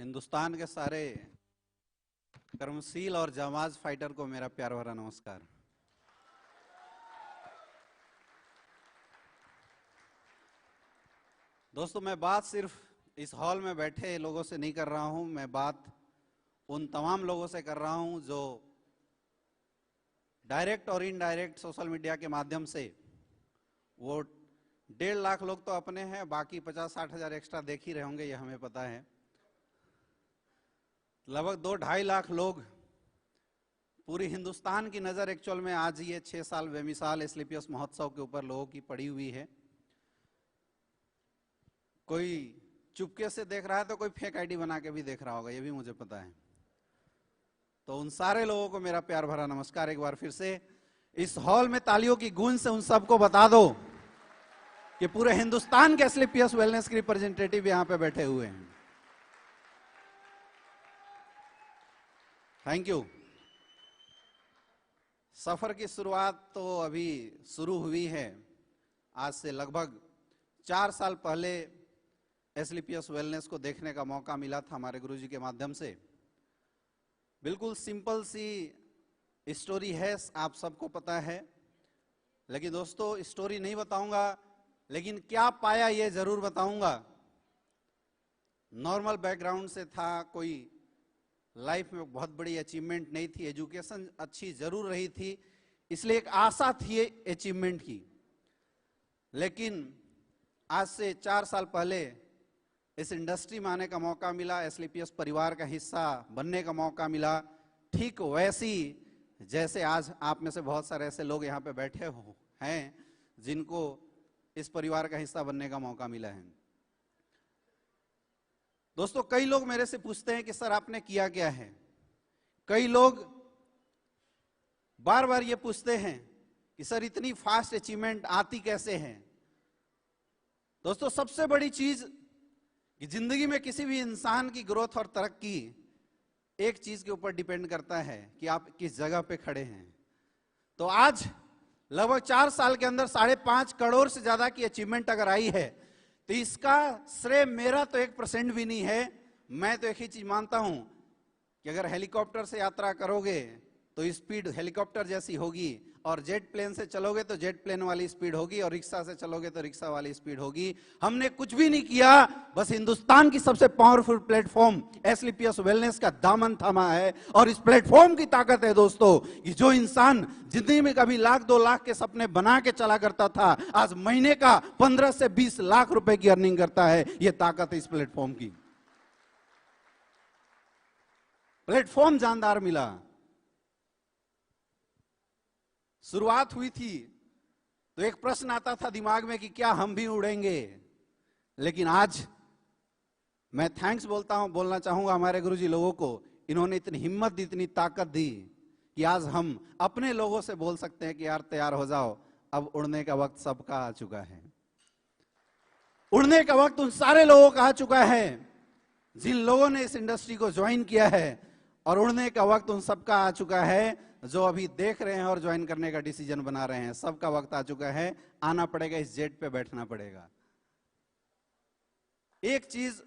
हिंदुस्तान के सारे कर्मशील और जामाज फाइटर को मेरा प्यार भरा नमस्कार। दोस्तों, मैं बात सिर्फ इस हॉल में बैठे लोगों से नहीं कर रहा हूं, मैं बात उन तमाम लोगों से कर रहा हूं जो डायरेक्ट और इनडायरेक्ट सोशल मीडिया के माध्यम से, वो 1.5 लाख लोग तो अपने हैं, बाकी 50-60 हजार एक्स्ट्रा देख ही रहे होंगे, ये हमें पता है। लगभग 2-2.5 लाख लोग, पूरी हिंदुस्तान की नजर एक्चुअल में आज ये 6 साल बेमिसाल एस्क्लेपियस महोत्सव के ऊपर लोगों की पड़ी हुई है। कोई चुपके से देख रहा है तो कोई फेक आईडी बना के भी देख रहा होगा, ये भी मुझे पता है। तो उन सारे लोगों को मेरा प्यार भरा नमस्कार। एक बार फिर से इस हॉल में तालियों की गूंज से उन सबको बता दो कि पूरे हिंदुस्तान के एस्क्लेपियस वेलनेस के रिप्रेजेंटेटिव यहां पे बैठे हुए हैं। Thank you. सफर की शुरुआत तो अभी शुरू हुई है। आज से लगभग 4 साल पहले एस्क्लेपियस वेलनेस को देखने का मौका मिला था हमारे गुरुजी के माध्यम से। बिल्कुल सिंपल सी स्टोरी है, आप सबको पता है, लेकिन दोस्तों स्टोरी नहीं बताऊंगा, लेकिन क्या पाया ये जरूर बताऊंगा। नॉर्मल बैकग्राउंड से था, कोई लाइफ में बहुत बड़ी अचीवमेंट नहीं थी, एजुकेशन अच्छी जरूर रही थी, इसलिए एक आशा थी अचीवमेंट की। लेकिन आज से 4 साल पहले इस इंडस्ट्री में आने का मौका मिला, एस्क्लेपियस परिवार का हिस्सा बनने का मौका मिला। ठीक वैसी जैसे आज आप में से बहुत सारे ऐसे लोग यहाँ पे बैठे हैं जिनको इस परिवार का हिस्सा बनने का मौका मिला है। दोस्तों, कई लोग मेरे से पूछते हैं कि सर आपने किया क्या है। कई लोग बार बार ये पूछते हैं कि सर इतनी फास्ट अचीवमेंट आती कैसे है। दोस्तों, सबसे बड़ी चीज कि जिंदगी में किसी भी इंसान की ग्रोथ और तरक्की एक चीज के ऊपर डिपेंड करता है कि आप किस जगह पे खड़े हैं। तो आज लगभग 4 साल के अंदर 5.5 करोड़ से ज्यादा की अचीवमेंट अगर आई है, तो इसका श्रेय मेरा तो 1% भी नहीं है। मैं तो एक ही चीज मानता हूं कि अगर हेलीकॉप्टर से यात्रा करोगे तो स्पीड हेलीकॉप्टर जैसी होगी, और जेट प्लेन से चलोगे तो जेट प्लेन वाली स्पीड होगी, और रिक्शा से चलोगे तो रिक्शा वाली स्पीड होगी। हमने कुछ भी नहीं किया, बस हिंदुस्तान की सबसे पावरफुल प्लेटफॉर्म एस्क्लेपियस वेलनेस का दामन थामा है। और इस प्लेटफॉर्म की ताकत है दोस्तों कि जो इंसान जिंदगी में कभी 1-2 लाख के सपने बना के चला करता था, आज महीने का 15 से 20 लाख रुपए की अर्निंग करता है। यह ताकत है इस प्लेटफॉर्म की। प्लेटफॉर्म जानदार मिला। शुरुआत हुई थी तो एक प्रश्न आता था दिमाग में कि क्या हम भी उड़ेंगे। लेकिन आज मैं थैंक्स बोलना चाहूंगा हमारे गुरुजी लोगों को। इन्होंने इतनी हिम्मत दी, इतनी ताकत दी कि आज हम अपने लोगों से बोल सकते हैं कि यार तैयार हो जाओ, अब उड़ने का वक्त सबका आ चुका है। उड़ने का वक्त उन सारे लोगों का आ चुका है जिन लोगों ने इस इंडस्ट्री को ज्वाइन किया है, और उड़ने का वक्त उन सबका आ चुका है जो अभी देख रहे हैं और ज्वाइन करने का डिसीजन बना रहे हैं। सबका वक्त आ चुका है, आना पड़ेगा, इस जेट पे बैठना पड़ेगा। एक चीज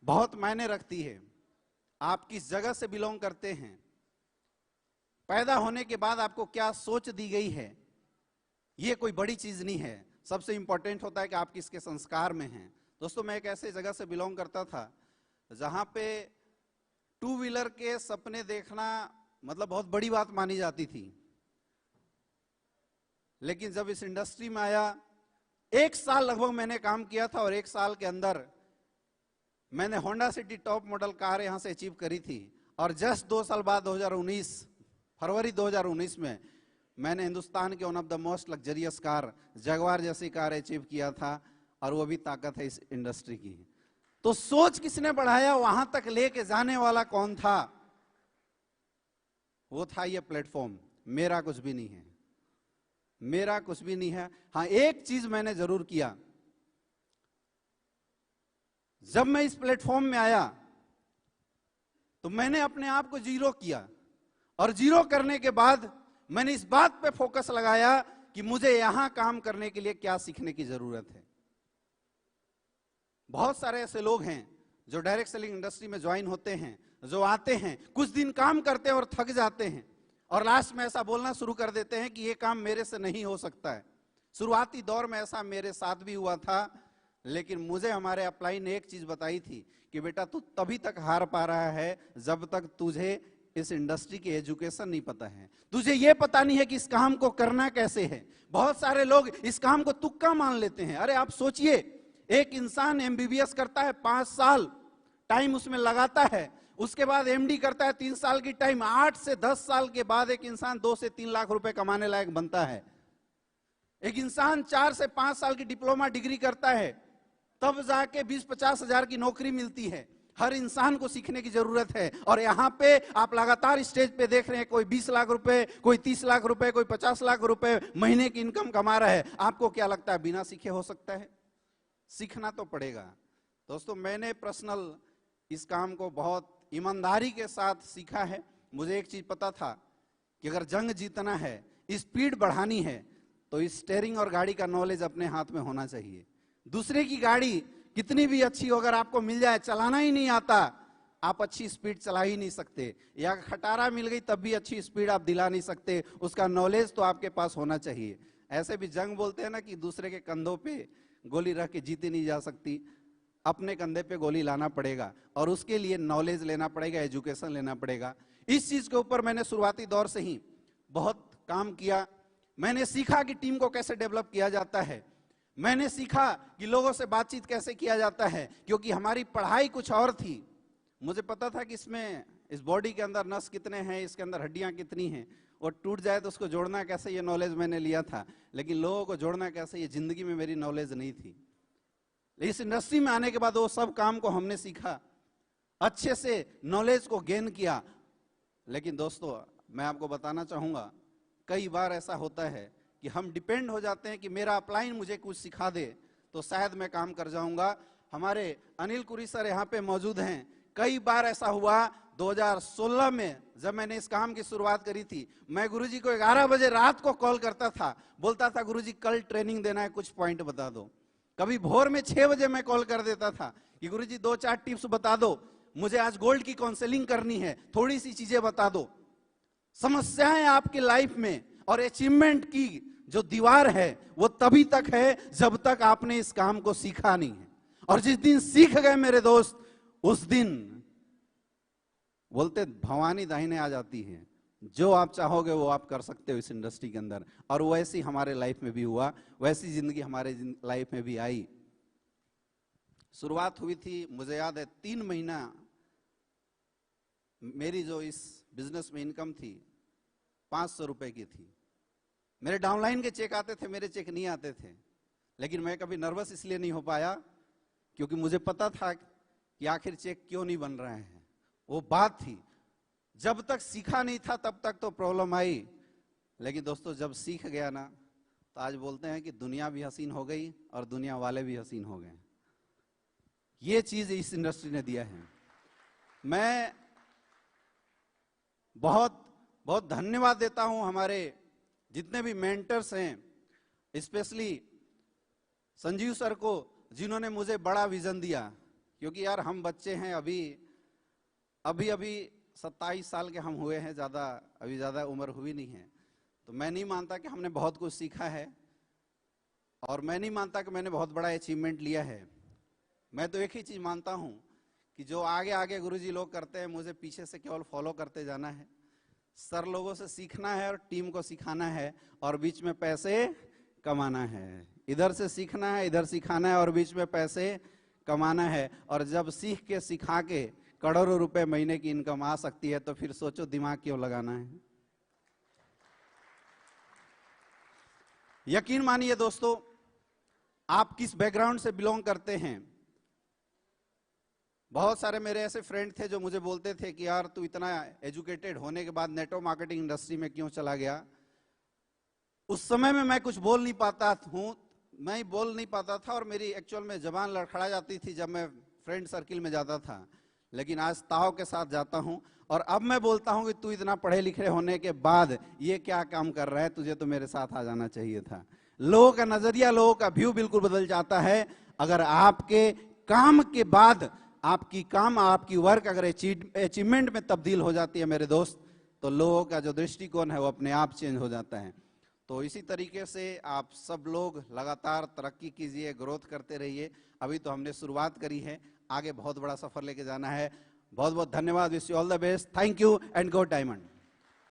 बहुत मायने रखती है, आप किस जगह से बिलोंग करते हैं। पैदा होने के बाद आपको क्या सोच दी गई है, ये कोई बड़ी चीज नहीं है। सबसे इंपॉर्टेंट होता है कि आप किसके संस्कार में हैं। दोस्तों, मैं एक ऐसे जगह से बिलोंग करता था जहां पे 2 व्हीलर के सपने देखना मतलब बहुत बड़ी बात मानी जाती थी। लेकिन जब इस इंडस्ट्री में आया, 1 साल लगभग मैंने काम किया था, और 1 साल के अंदर मैंने Honda city top model car यहां से अचीव करी थी। और जस्ट 2 साल बाद 2019 फरवरी 2019 में मैंने हिंदुस्तान के one of the most luxurious car Jaguar जैसी कार अचीव किया था। और वो भी ताकत है इस इंडस्ट्री की। तो सोच किसने बढ़ाया, वहां तक लेके जाने वाला कौन था? वो था ये प्लेटफॉर्म। मेरा कुछ भी नहीं है, मेरा कुछ भी नहीं है। हाँ, एक चीज मैंने जरूर किया। जब मैं इस प्लेटफॉर्म में आया तो मैंने अपने आप को जीरो किया, और जीरो करने के बाद मैंने इस बात पे फोकस लगाया कि मुझे यहां काम करने के लिए क्या सीखने की जरूरत है। बहुत सारे ऐसे लोग हैं जो डायरेक्ट सेलिंग इंडस्ट्री में ज्वाइन होते हैं, जो आते हैं, कुछ दिन काम करते हैं और थक जाते हैं और लास्ट में ऐसा बोलना शुरू कर देते हैं कि ये काम मेरे से नहीं हो सकता है। शुरुआती दौर में ऐसा मेरे साथ भी हुआ था, लेकिन मुझे हमारे अपलाइन ने एक चीज बताई थी कि बेटा तू तभी तक हार पा रहा है जब तक तुझे इस इंडस्ट्री की एजुकेशन नहीं पता है, तुझे ये पता नहीं है कि इस काम को करना कैसे है। बहुत सारे लोग इस काम को तुक्का मान लेते हैं। अरे आप सोचिए, एक इंसान एमबीबीएस करता है 5 साल टाइम उसमें लगाता है, उसके बाद एमडी करता है 3 साल की टाइम, 8 से 10 साल के बाद एक इंसान 2 से 3 लाख रुपए कमाने लायक बनता है। एक इंसान 4 से 5 साल की डिप्लोमा डिग्री करता है, तब जाके 20-50 हजार की नौकरी मिलती है। हर इंसान को सीखने की जरूरत है। और यहाँ पे आप लगातार स्टेज पे देख रहे हैं, कोई 20 लाख रुपए, कोई 30 लाख रुपए, कोई 50 लाख रुपए महीने की इनकम कमा रहा है। आपको क्या लगता है बिना सीखे हो सकता है? सीखना तो पड़ेगा। दोस्तों, मैंने पर्सनल इस काम को बहुत ईमानदारी के साथ सीखा है। मुझे एक चीज पता था कि अगर जंग जीतना है, स्पीड बढ़ानी है, तो स्टीयरिंग और गाड़ी का नॉलेज अपने हाथ में होना चाहिए। दूसरे की गाड़ी कितनी भी अच्छी हो, अगर आपको मिल जाए, चलाना ही नहीं आता, आप अच्छी स्पीड चला ही नहीं सकते। या खटारा मिल गई तब भी अच्छी स्पीड आप दिला नहीं सकते। उसका नॉलेज तो आपके पास होना चाहिए। ऐसे भी जंग बोलते हैं ना कि दूसरे के कंधों पे गोली रख के जीती नहीं जा सकती, अपने कंधे पे गोली लाना पड़ेगा और उसके लिए नॉलेज लेना पड़ेगा, एजुकेशन लेना पड़ेगा। इस चीज के ऊपर मैंने शुरुआती दौर से ही बहुत काम किया। मैंने सीखा कि टीम को कैसे डेवलप किया जाता है, मैंने सीखा कि लोगों से बातचीत कैसे किया जाता है, क्योंकि हमारी पढ़ाई कुछ और थी। मुझे पता था कि इसमें इस बॉडी के अंदर नस कितने हैं, इसके अंदर हड्डियां कितनी हैं, और टूट जाए तो उसको जोड़ना कैसे, ये नॉलेज मैंने लिया था। लेकिन लोगों को जोड़ना कैसे, ये जिंदगी में मेरी नॉलेज नहीं थी। इस इंडस्ट्री में आने के बाद वो सब काम को हमने सीखा, अच्छे से नॉलेज को गेन किया। लेकिन दोस्तों, मैं आपको बताना चाहूंगा, कई बार ऐसा होता है कि हम डिपेंड हो जाते हैं कि मेरा अपलाइन मुझे कुछ सिखा दे तो शायद मैं काम कर जाऊंगा। हमारे अनिल कुरी सर यहाँ पे मौजूद हैं। कई बार ऐसा हुआ, 2016 में जब मैंने इस काम की शुरुआत करी थी, मैं गुरुजी को 11 बजे रात को कॉल करता था, बोलता था गुरुजी कल ट्रेनिंग देना है, कुछ पॉइंट बता दो। कभी भोर में 6 बजे मैं कॉल कर देता था कि गुरुजी 2-4 टिप्स बता दो, मुझे आज गोल्ड की काउंसलिंग करनी है, थोड़ी सी चीजें बता दो। समस्याएं आपकी लाइफ में और अचीवमेंट की जो दीवार है वो तभी तक है जब तक आपने इस काम को सीखा नहीं है। और जिस दिन सीख गए मेरे दोस्त, उस दिन बोलते भवानी दाहिने आ जाती है। जो आप चाहोगे वो आप कर सकते हो इस इंडस्ट्री के अंदर। और वैसी हमारे लाइफ में भी हुआ, वैसी जिंदगी हमारे लाइफ में भी आई। शुरुआत हुई थी, मुझे याद है 3 महीना मेरी जो इस बिजनेस में इनकम थी 500 रुपए की थी। मेरे डाउनलाइन के चेक आते थे, मेरे चेक नहीं आते थे। लेकिन मैं कभी नर्वस इसलिए नहीं हो पाया क्योंकि मुझे पता था कि आखिर चेक क्यों नहीं बन रहे हैं। वो बात थी, जब तक सीखा नहीं था तब तक तो प्रॉब्लम आई। लेकिन दोस्तों, जब सीख गया ना, तो आज बोलते हैं कि दुनिया भी हसीन हो गई और दुनिया वाले भी हसीन हो गए। ये चीज इस इंडस्ट्री ने दिया है। मैं बहुत बहुत धन्यवाद देता हूं हमारे जितने भी मेंटर्स हैं, स्पेशली संजीव सर को, जिन्होंने मुझे बड़ा विजन दिया। क्योंकि यार हम बच्चे हैं, अभी 27 साल के हम हुए हैं, अभी ज्यादा उम्र हुई नहीं है। तो मैं नहीं मानता कि हमने बहुत कुछ सीखा है, और मैं नहीं मानता कि मैंने बहुत बड़ा अचीवमेंट लिया है। मैं तो एक ही चीज मानता हूं कि जो आगे आगे गुरुजी लोग करते हैं, मुझे पीछे से केवल फॉलो करते जाना है। सर लोगों से सीखना है और टीम को सिखाना है, और बीच में पैसे कमाना है। इधर से सीखना है, इधर सिखाना है, और बीच में पैसे कमाना है। और जब सीख के सिखा के करोड़ों रुपए महीने की इनकम आ सकती है, तो फिर सोचो दिमाग क्यों लगाना है। यकीन मानिए दोस्तों, आप किस बैकग्राउंड से बिलोंग करते हैं। बहुत सारे मेरे ऐसे फ्रेंड थे जो मुझे बोलते थे कि यार तू इतना एजुकेटेड होने के बाद नेटवर्क मार्केटिंग इंडस्ट्री में क्यों चला गया। उस समय में मैं कुछ बोल नहीं पाता था, और मेरी एक्चुअल में जबान लड़खड़ा जाती थी जब मैं फ्रेंड सर्किल में जाता था। लेकिन आज ताव के साथ जाता हूं, और अब मैं बोलता हूं कि तू इतना पढ़े लिखे होने के बाद ये क्या काम कर रहा है, तुझे तो मेरे साथ आ जाना चाहिए था। लोगों का नजरिया, लोगों का व्यू बिल्कुल बदल जाता है अगर आपके काम के बाद आपकी काम, आपकी वर्क अगर अचीवमेंट में तब्दील हो जाती है मेरे दोस्त, तो लोगों का जो दृष्टिकोण है वो अपने आप चेंज हो जाता है। तो इसी तरीके से आप सब लोग लगातार तरक्की कीजिए, ग्रोथ करते रहिए। अभी तो हमने शुरुआत करी है, आगे बहुत बड़ा सफर लेके जाना है। बहुत बहुत धन्यवाद। Wish you all the best. Thank you and go diamond.